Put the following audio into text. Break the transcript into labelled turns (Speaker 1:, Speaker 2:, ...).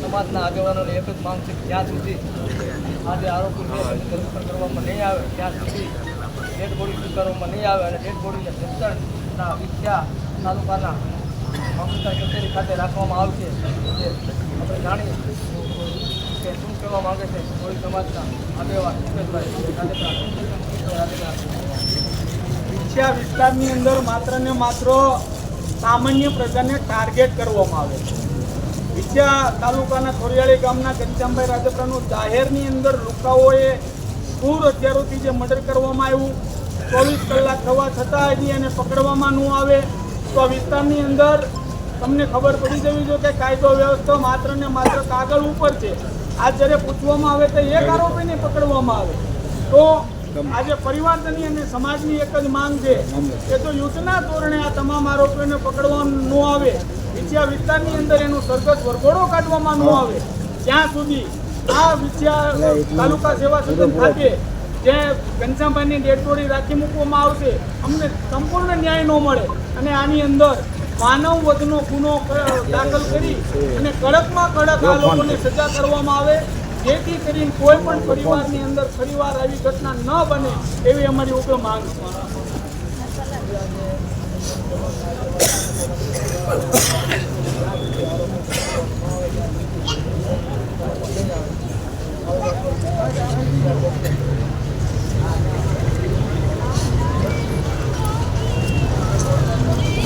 Speaker 1: સમાજના આગેવાનોની એક જ માંગ છે કે જ્યાં સુધી આજે આરોપીને ધરપકડ કરવામાં નહીં આવે ત્યાં સુધી ડેડ બોડી સ્વીકારવામાં નહીં આવે અને ડેડ બોડીને જસદણના વિદ્યા તાલુકાના મામલતદાર કચેરી ખાતે રાખવામાં આવશે. જે આપણે જાણીએ કે શું કહેવા માંગે છે કોળી સમાજના આગેવાન
Speaker 2: વિછિયા વિસ્તારની અંદર માત્ર ને માત્ર સામાન્ય પ્રજાને ટાર્ગેટ કરવામાં આવે છે. વિછિયા તાલુકાના ખોરિયાળી ગામના ઘનશ્યામભાઈ રાજપરાનું જાહેરની અંદર લુકાઓએ ક્રૂર હથિયારોથી જે મર્ડર કરવામાં આવ્યું, 24 કલાક થવા છતાં હજી એને પકડવામાં ન આવે તો આ વિસ્તારની અંદર તમને ખબર પડી જવી જોઈએ કે કાયદો વ્યવસ્થા માત્ર ને માત્ર કાગળ ઉપર છે. આ જ્યારે પૂછવામાં આવે તો એક આરોપીને પકડવામાં આવે તો આજે પરિવારની અને સમાજની એક જ માંગ છે કે જો યુદ્ધના ધોરણે આ તમામ આરોપીઓને પકડવામાં ન આવે, વિછિયા વિસ્તારની અંદર એનું સરઘસ વરઘોડો કાઢવામાં ન આવે ત્યાં સુધી આ વિછિયા તાલુકા સેવા સદન ખાતે જે ઘનશ્યામભાઈની ડેડ બોડી રાખી મૂકવામાં આવશે, અમને સંપૂર્ણ ન્યાય ન મળે અને આની અંદર માનવ વધનો ગુનો દાખલ કરી અને કડકમાં કડક આ લોકોને સજા કરવામાં આવે જેથી કરીને કોઈ પણ પરિવારની અંદર ફરીવાર આવી ઘટના ન બને એવી અમારી ઉગ્ર માંગ છે.